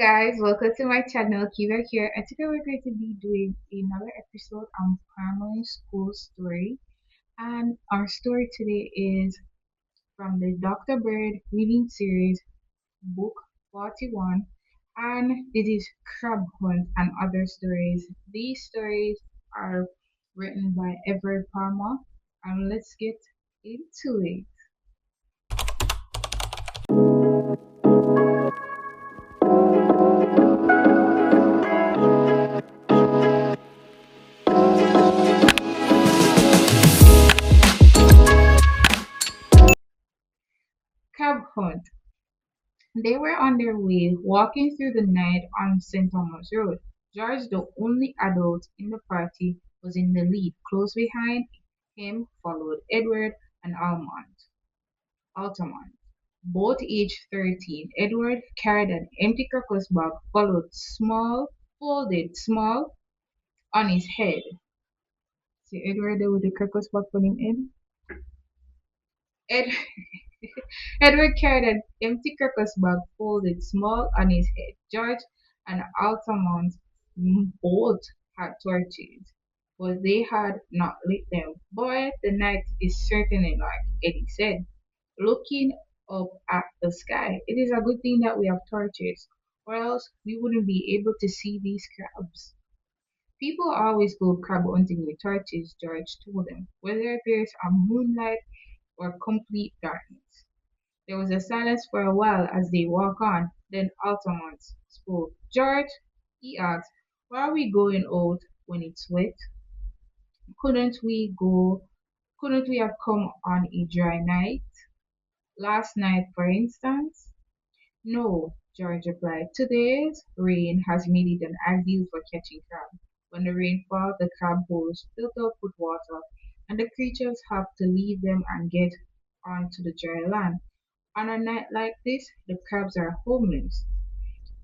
Guys, welcome to my channel. Kiva here, and today we're going to be doing another episode on primary school story. And our story today is from the Dr. Bird reading series, book 41, and it is Crab Hunt and Other Stories. These stories are written by Everett Palmer, and let's get into it. Crab Hunt. They were on their way, walking through the night on St. Thomas Road. George, the only adult in the party, was in the lead. Close behind him followed Edward and Altamont, both aged 13. Edward carried an empty crocus bag, folded small on his head. See Edward there with the crocus bag on him head? Ed- Edward carried an empty crocus bag folded small on his head. George and Altamont both had torches, but they had not lit them. Boy, the night is certainly dark, Eddie said, looking up at the sky. It is a good thing that we have torches, or else we wouldn't be able to see these crabs. People always go crab hunting with torches, George told them, whether there's a moonlight or complete darkness. There was a silence for a while as they walked on. Then Altamont spoke. George, he asked, why are we going out when it's wet? Couldn't we go? Couldn't we have come on a dry night? Last night, for instance? No, George replied. Today's rain has made it an ideal for catching crab. When the rain falls, the crab holes fill up with water, and the creatures have to leave them and get onto the dry land. On a night like this, the crabs are homeless,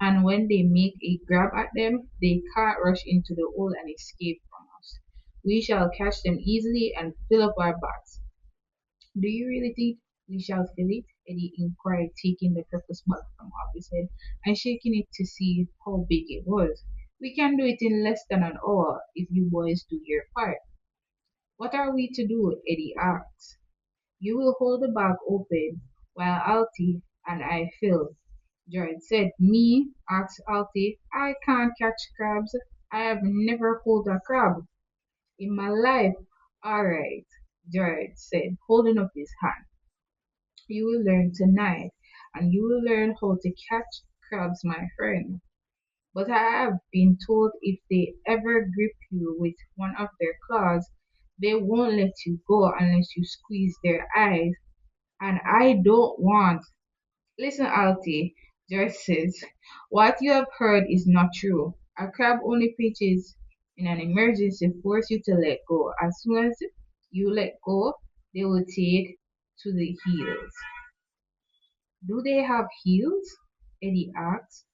and when they make a grab at them, they can't rush into the hole and escape from us. We shall catch them easily and fill up our bags. Do you really think we shall fill it? Eddie inquired, taking the purpose bag from off his head and shaking it to see how big it was. We can do it in less than an hour if you boys do your part. What are we to do? Eddie asked. You will hold the bag open while Alti and I fill. George said, Me? Asked Alti. I can't catch crabs. I have never hold a crab in my life. All right, George said, holding up his hand. You will learn tonight, and you will learn how to catch crabs, my friend. But I have been told if they ever grip you with one of their claws, they won't let you go unless you squeeze their eyes. And I don't want. Listen, Alti, George says, what you have heard is not true. A crab only pinches in an emergency, force you to let go. As soon as you let go, they will take to the heels. Do they have heels? Eddie asked.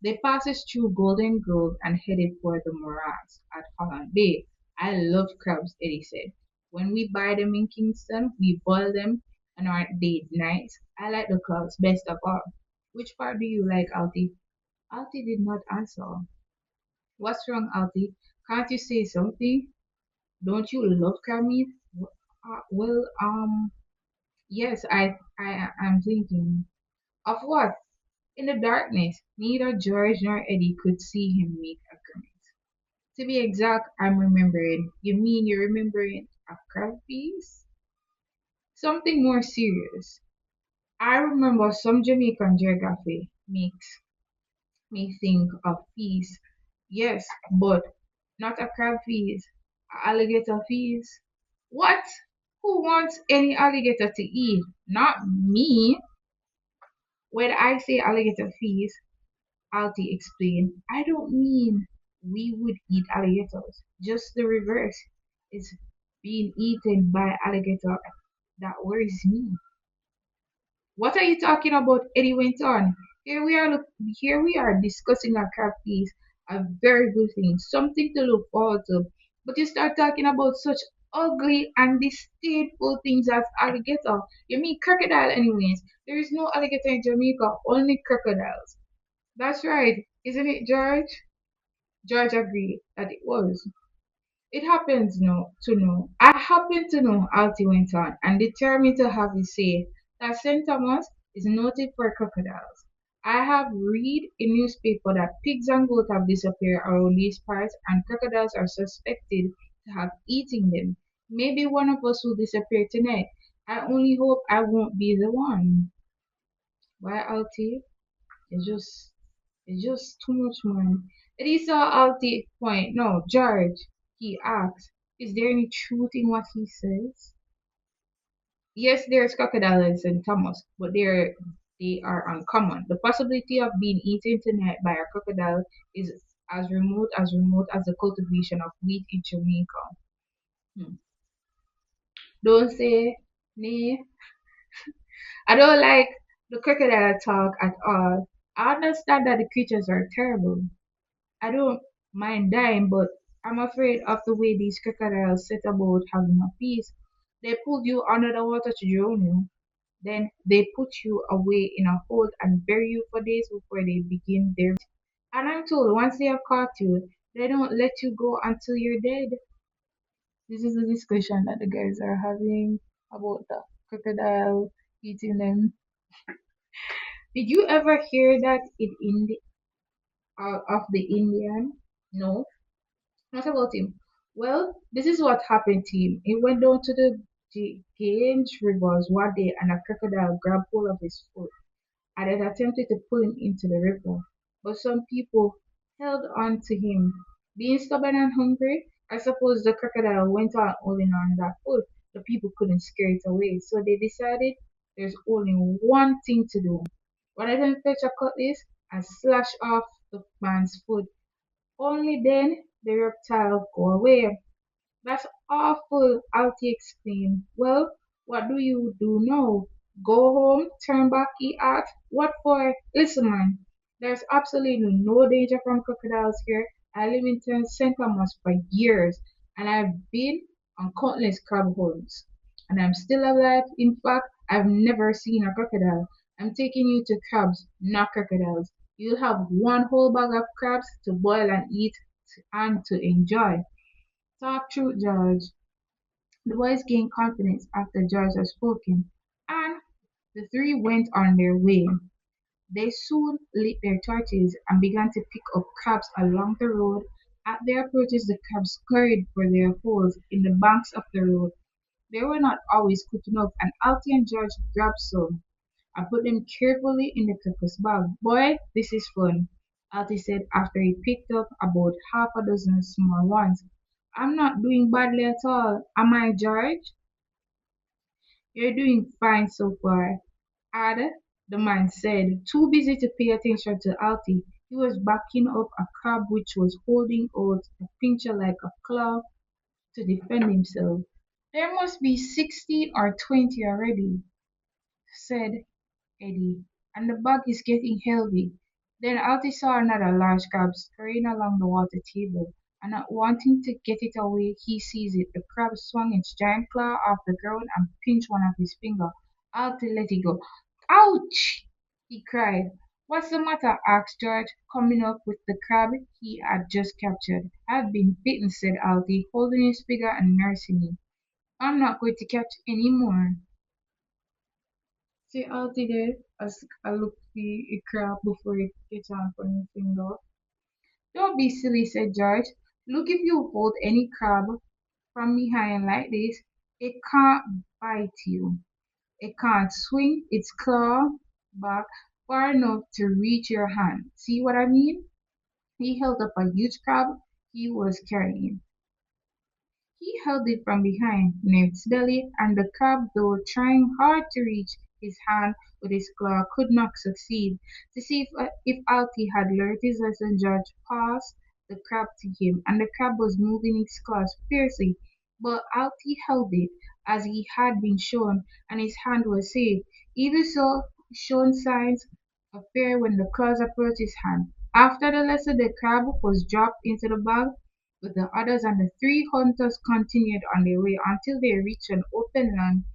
They passed through Golden Grove and headed for the morass at Holland Bay. I love crabs, Eddie said. When we buy them in Kingston, we boil them and aren't they nice? I like the clubs best of all. Which part do you like, Alti? Alti did not answer. What's wrong, Alti? Can't you say something? Don't you love crab meat? Well, yes, I am thinking. Of what? In the darkness, neither George nor Eddie could see him make a grimace. To be exact, I'm remembering. You mean you're remembering a crab feast? Something more serious. I remember some Jamaican geography makes me think of feast. Yes, but not a crab feast. A alligator feast. What? Who wants any alligator to eat? Not me. When I say alligator feast, Alti explained, I don't mean we would eat alligators. Just the reverse. It's being eaten by alligator that worries me. What are you talking about? Eddie went on. Here we are discussing a crab feast, a very good thing, something to look forward to. But you start talking about such ugly and distasteful things as alligator. You mean crocodile anyways. There is no alligator in Jamaica, only crocodiles. That's right, isn't it, George? George agreed that it was. It happens no to know. I happen to know, Alti went on, and determined to have his say, that St. Thomas is noted for crocodiles. I have read in newspaper that pigs and goats have disappeared around these parts and crocodiles are suspected to have eaten them. Maybe one of us will disappear tonight. I only hope I won't be the one. Why, Alti? It's just too much, man. It is saw Alti point. No, George, he asked, is there any truth in what he says? Yes, there's crocodiles in Thomas, but they are uncommon. The possibility of being eaten tonight by a crocodile is as remote as the cultivation of wheat in Jamaica. Hmm. Don't say nay. I don't like the crocodile talk at all. I understand that the creatures are terrible. I don't mind dying, but I'm afraid of the way these crocodiles set about having a feast. They pull you under the water to drown you. Then they put you away in a hold and bury you for days before they begin their. And I'm told once they have caught you, they don't let you go until you're dead. This is the discussion that the guys are having about the crocodile eating them. Did you ever hear that of the Indian? No. What about him? Well, this is what happened to him. He went down to the Gange rivers one day and a crocodile grabbed hold of his foot and had attempted to pull him into the river. But some people held on to him. Being stubborn and hungry, I suppose the crocodile went on holding on that foot. The people couldn't scare it away, so they decided there's only one thing to do. Rather than fetch a cutlass and slash off the man's foot, only then the reptile go away. That's awful, Alti exclaimed. Well, what do you do now? Go home, turn back, he asked. What for? Listen, man, there's absolutely no danger from crocodiles here. I live in St. Thomas for years, and I've been on countless crab holes. And I'm still alive. In fact, I've never seen a crocodile. I'm taking you to crabs, not crocodiles. You'll have one whole bag of crabs to boil and eat and to enjoy. Talk through George. The boys gained confidence after George had spoken, and the three went on their way. They soon lit their torches and began to pick up crabs along the road. At their approaches, the crabs scurried for their holes in the banks of the road. They were not always quick enough, and Altie and George grabbed some. I put them carefully in the cook's bag. Boy, this is fun, Altie said after he picked up about half a dozen small ones. I'm not doing badly at all, am I, George? You're doing fine so far, Ada, the man said, too busy to pay attention to Altie. He was backing up a crab which was holding out a pincher like a claw to defend himself. There must be 16 or 20 already, said Eddie, and the bag is getting heavy. Then Alti saw another large crab scurrying along the water table, and not wanting to get it away, he seized it. The crab swung its giant claw off the ground and pinched one of his fingers. Alti let it go. Ouch! He cried. What's the matter? Asked George, coming up with the crab he had just captured. I've been bitten, said Alti, holding his finger and nursing it. I'm not going to catch any more. See out there as I look the crab before it gets on from your finger. Don't be silly, said George. Look if you hold any crab from behind like this, it can't bite you. It can't swing its claw back far enough to reach your hand. See what I mean? He held up a huge crab he was carrying. He held it from behind, near its belly, and the crab, though trying hard to reach his hand with his claw, could not succeed. To see if Alfie had learned his lesson, George passed the crab to him, and the crab was moving its claws fiercely. But Alfie held it, as he had been shown, and his hand was safe. Even so, showed signs of fear when the claws approached his hand. After the lesson, the crab was dropped into the bag with the others, and the three hunters continued on their way until they reached an open land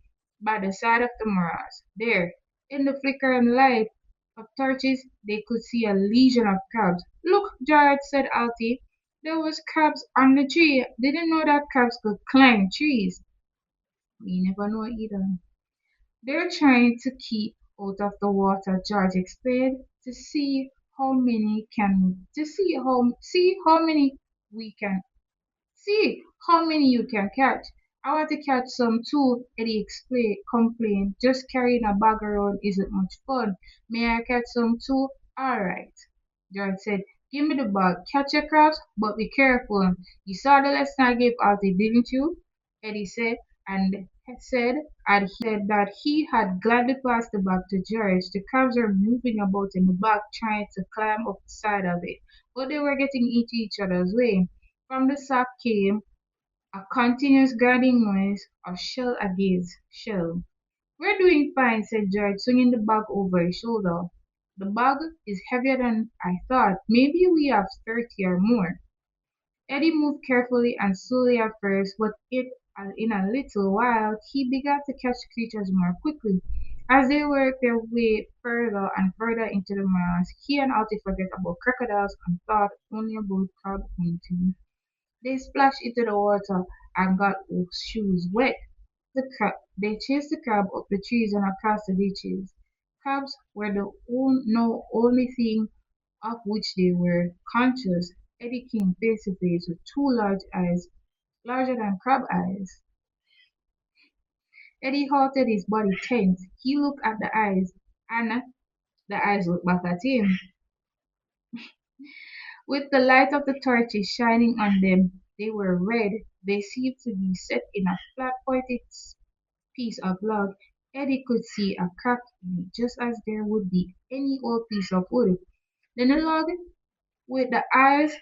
by the side of the morass. There, in the flickering light, of torches, they could see a legion of crabs. Look, Jared, said Altie. There was crabs on the tree. Didn't know that crabs could climb trees. We never know either. They're trying to keep out of the water, George explained, to see how many we can see how many you can catch. I want to catch some too, Eddie complained. Just carrying a bag around isn't much fun. May I catch some too? All right. George said, give me the bag. Catch your crabs, but be careful. You saw the lesson I gave Altie, didn't you? Eddie said, and said, and he said that he had gladly passed the bag to George. The crabs were moving about in the bag, trying to climb up the side of it, but they were getting into each other's way. From the sack came a continuous grinding noise of shell against shell. We're doing fine, said George, swinging the bag over his shoulder. The bag is heavier than I thought. Maybe we have 30 or more. Eddie moved carefully and slowly at first, but in a little while he began to catch creatures more quickly. As they worked their way further and further into the morass, he and Alti forgot about crocodiles and thought only about crab hunting. They splashed into the water and got Oak's shoes wet. They chased the crab up the trees and across the ditches. Crabs were the no only thing of which they were conscious. Eddie came face to face with two large eyes, larger than crab eyes. Eddie halted, his body tense. He looked at the eyes, and the eyes looked back at him. With the light of the torches shining on them, they were red. They seemed to be set in a flat pointed piece of log. Eddie could see a crack in it, just as there would be any old piece of wood. Then the log with the eyes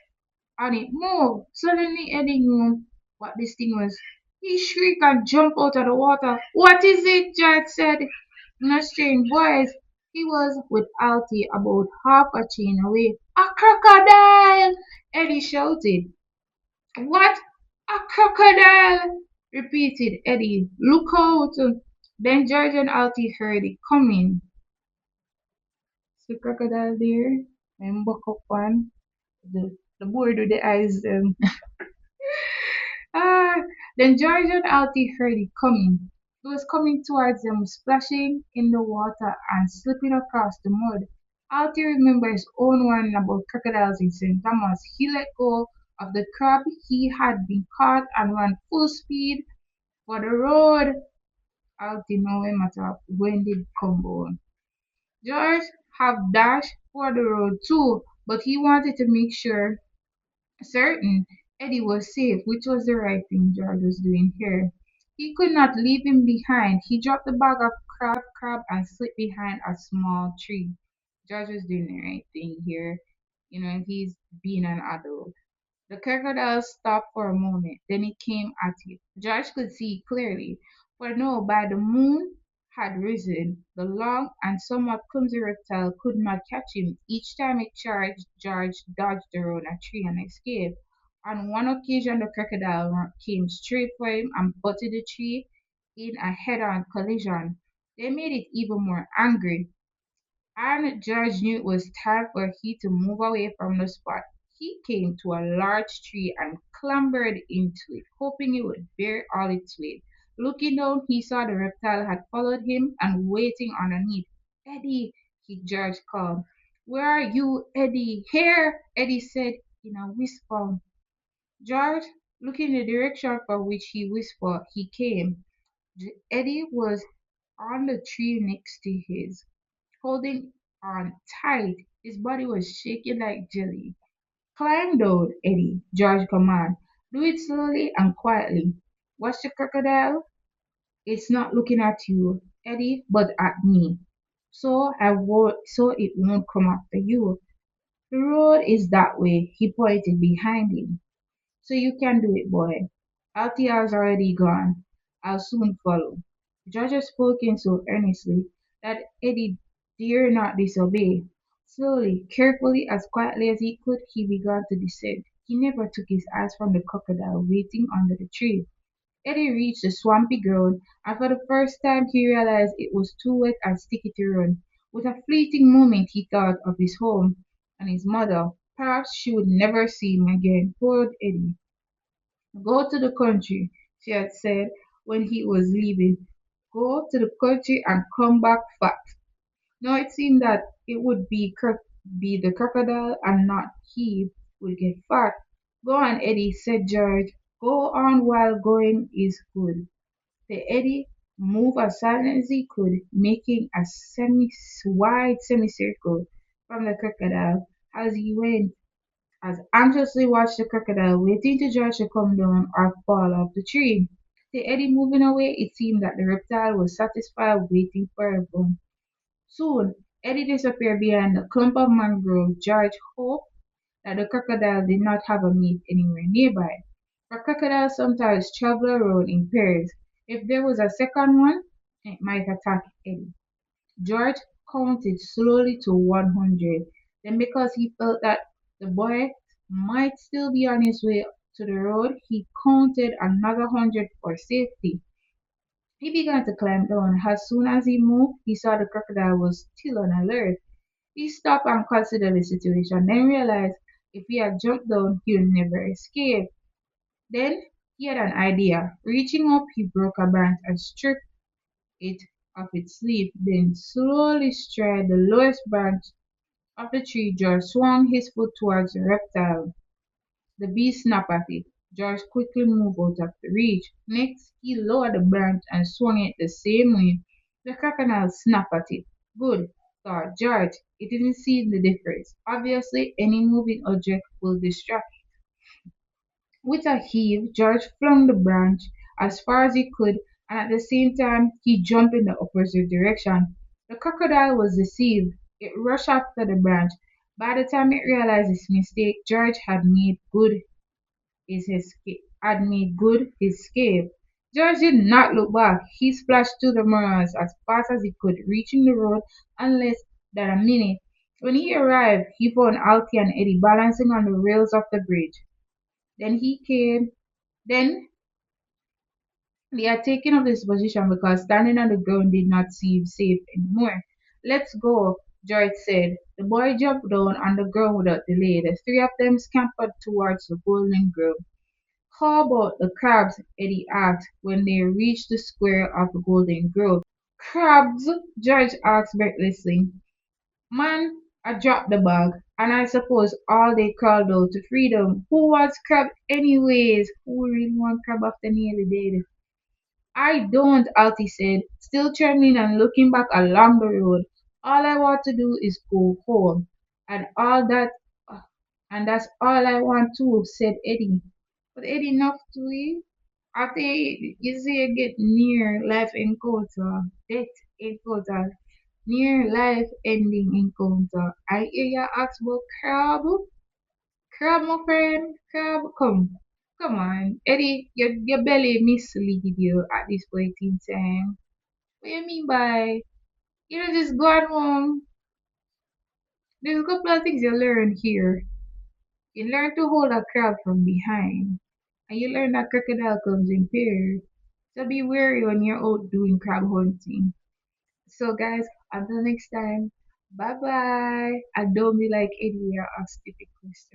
on it moved. Suddenly Eddie knew what this thing was. He shrieked and jumped out of the water. What is it? Jack said in a strange voice. He was with Altie about half a chain away. A crocodile! Eddie shouted. What? A crocodile! Repeated Eddie. Look out! Then George and Altie heard it coming. The crocodile there, and buck up one. The board with the eyes. Ah, then George and Altie heard it coming. It was coming towards them, splashing in the water and slipping across the mud. Altie remembered his own warning about crocodiles in St. Thomas. He let go of the crab he had been caught and ran full speed for the road. Altie no matter when did combo. George have dashed for the road too, but he wanted to make certain Eddie was safe, which was the right thing George was doing here. He could not leave him behind. He dropped the bag of crab and slid behind a small tree. George was doing the right thing here. You know, he's being an adult. The crocodile stopped for a moment, then it came at him. George could see clearly, for now by the moon had risen. The long and somewhat clumsy reptile could not catch him. Each time it charged, George dodged around a tree and escaped. On one occasion, the crocodile came straight for him and butted the tree in a head-on collision. They made it even more angry. And George knew it was time for he to move away from the spot. He came to a large tree and clambered into it, hoping it would bear all its weight. Looking down, he saw the reptile had followed him and waiting underneath. Eddie, George called. Where are you, Eddie? Here, Eddie said in a whisper. George, looking in the direction for which he whispered, he came. Eddie was on the tree next to his, holding on tight. His body was shaking like jelly. Climb down, Eddie, George commanded. Do it slowly and quietly. Watch the crocodile. It's not looking at you, Eddie, but at me. So it won't come after you. The road is that way, he pointed behind him. So you can do it, boy. Altia's already gone. I'll soon follow. George had spoken so earnestly that Eddie dared not disobey. Slowly, carefully, as quietly as he could, he began to descend. He never took his eyes from the crocodile waiting under the tree. Eddie reached the swampy ground, and for the first time he realized it was too wet and sticky to run. With a fleeting moment, he thought of his home and his mother. Perhaps she would never see him again. Poor Eddie. Go to the country, she had said when he was leaving. Go to the country and come back fat. Now it seemed that it would be the crocodile and not he would get fat. Go on, Eddie, said George. Go on while going is good. The Eddie moved as silently as he could, making a wide semicircle from the crocodile as he went, as anxiously watched the crocodile, waiting to George to come down or fall off the tree. The Eddie moving away, it seemed that the reptile was satisfied waiting for a bone. Soon, Eddie disappeared behind a clump of mangrove. George hoped that the crocodile did not have a meet anywhere nearby. For crocodiles sometimes travel around in pairs. If there was a second one, it might attack Eddie. George counted slowly to 100. Then, because he felt that the boy might still be on his way to the road, he counted another 100 for safety. He began to climb down. As soon as he moved, he saw the crocodile was still on alert. He stopped and considered the situation, then realized if he had jumped down, he would never escape. Then he had an idea. Reaching up, he broke a branch and stripped it of its leaf, then slowly stride the lowest branch of the tree. George swung his foot towards the reptile. The beast snapped at it. George quickly moved out of the reach. Next, he lowered the branch and swung it the same way. The crocodile snapped at it. Good, thought George. It didn't see the difference. Obviously, any moving object will distract. With a heave, George flung the branch as far as he could, and at the same time he jumped in the opposite direction. The crocodile was deceived. It rushed after the branch. By the time it realized its mistake, George had made good his escape. George did not look back. He splashed through the murals as fast as he could, reaching the road in less than a minute. When he arrived, he found Altie and Eddie balancing on the rails of the bridge. Then he came. Then they had taken up this position because standing on the ground did not seem safe anymore. Let's go, George said. The boy jumped down on the ground without delay. The three of them scampered towards the golden grove. How about the crabs? Eddie asked when they reached the square of the golden grove. Crabs? George asked breathlessly. Man, I dropped the bag, and I suppose all they crawled out to freedom. Who wants crab anyways? Who really want crab after nearly dead? I don't, Altie said, still trembling and looking back along the road. All I want to do is go home. And all that and that's all I want to, said Eddie. But Eddie enough to eat. After you see you get near life encounter, death encounter, near life ending encounter. I hear you ask about crab. Crab, my friend. Crab, come. Come on. Eddie, your belly mislead you at this point in time. What you mean by, just go on home. There's a couple of things you learn here. You learn to hold a crab from behind. And you learn that crocodile comes in pairs. So be wary when you're out doing crab hunting. So guys, until next time, bye bye. And don't be like Eddie or ask stupid questions.